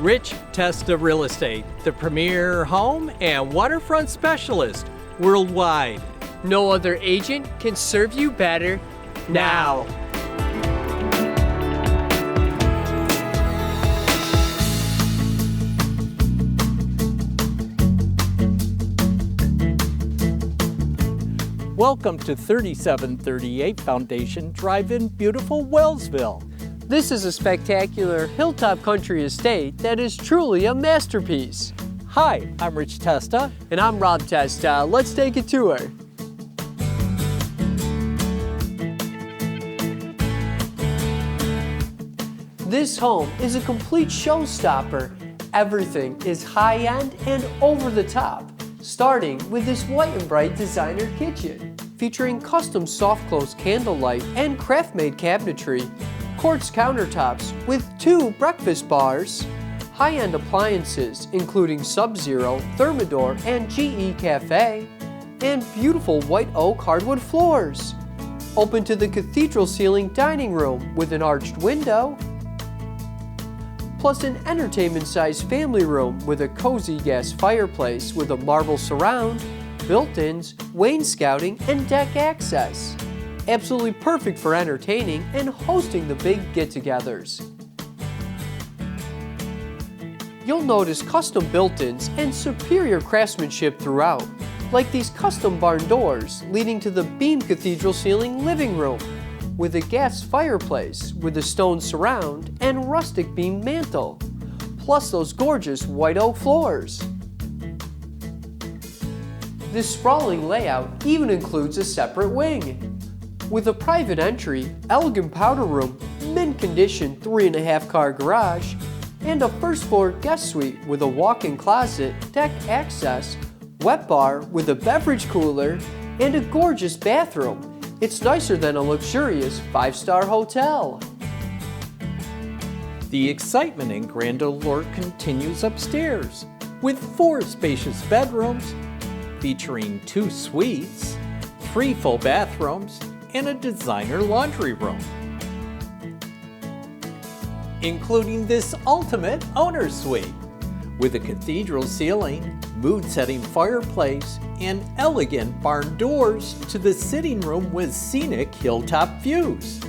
Rich Testa Real Estate, the premier home and waterfront specialist worldwide. No other agent can serve you better now. Welcome to 3738 Foundation Drive in beautiful Wellsville. This is a spectacular hilltop country estate that is truly a masterpiece. Hi, I'm Rich Testa. And I'm Rob Testa. Let's take a tour. This home is a complete showstopper. Everything is high-end and over the top, starting with this white and bright designer kitchen, featuring custom soft-close candlelight and craft-made cabinetry, quartz countertops with 2 breakfast bars, high-end appliances including Sub-Zero, Thermador, and GE Cafe, and beautiful white oak hardwood floors. Open to the cathedral ceiling dining room with an arched window, plus an entertainment-sized family room with a cozy gas fireplace with a marble surround, built-ins, wainscoting, and deck access. Absolutely perfect for entertaining and hosting the big get-togethers. You'll notice custom built-ins and superior craftsmanship throughout, like these custom barn doors leading to the beamed cathedral ceiling living room, with a gas fireplace with a stone surround and rustic beam mantle, plus those gorgeous white oak floors. This sprawling layout even includes a separate wing, with a private entry, elegant powder room, mint condition 3.5 car garage, and a first floor guest suite with a walk-in closet, deck access, wet bar with a beverage cooler, and a gorgeous bathroom. It's nicer than a luxurious 5-star hotel. The excitement and grandeur continues upstairs with 4 spacious bedrooms featuring 2 suites, 3 full bathrooms, and a designer laundry room, including this ultimate owner suite with a cathedral ceiling, mood-setting fireplace, and elegant barn doors to the sitting room with scenic hilltop views.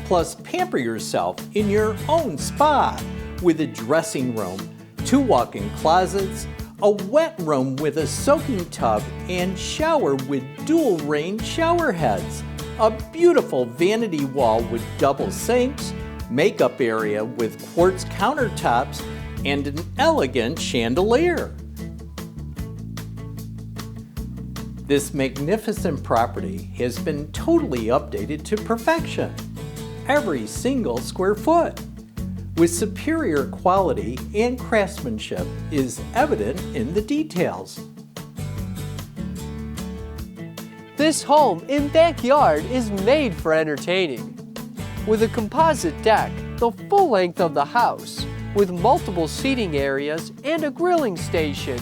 Plus, pamper yourself in your own spa with a dressing room, 2 walk-in closets, a wet room with a soaking tub and shower with dual range shower heads, a beautiful vanity wall with double sinks, makeup area with quartz countertops, and an elegant chandelier. This magnificent property has been totally updated to perfection, every single square foot, with superior quality and craftsmanship is evident in the details. This home and backyard is made for entertaining. With a composite deck, the full length of the house, with multiple seating areas and a grilling station,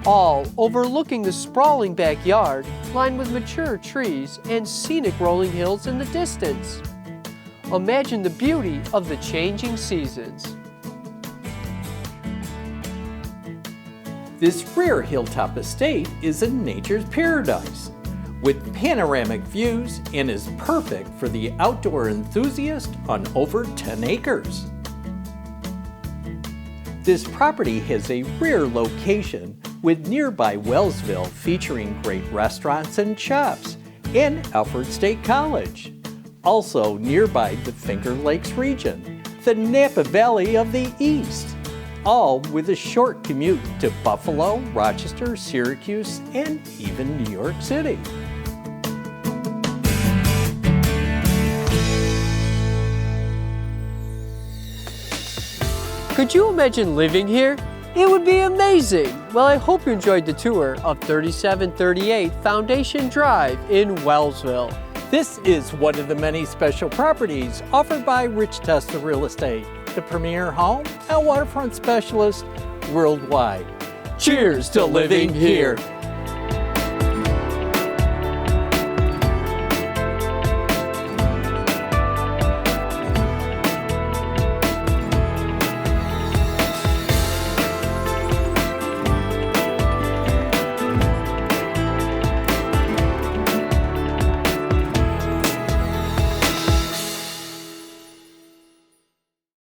all overlooking the sprawling backyard lined with mature trees and scenic rolling hills in the distance. Imagine the beauty of the changing seasons. This rare hilltop estate is a nature's paradise with panoramic views and is perfect for the outdoor enthusiast on over 10 acres. This property has a rare location with nearby Wellsville featuring great restaurants and shops and Alfred State College. Also nearby the Finger Lakes region, the Napa Valley of the East, all with a short commute to Buffalo, Rochester, Syracuse, and even New York City. Could you imagine living here? It would be amazing! Well, I hope you enjoyed the tour of 3738 Foundation Drive in Wellsville. This is one of the many special properties offered by Rich Testa Real Estate, the premier home and waterfront specialist worldwide. Cheers to living here!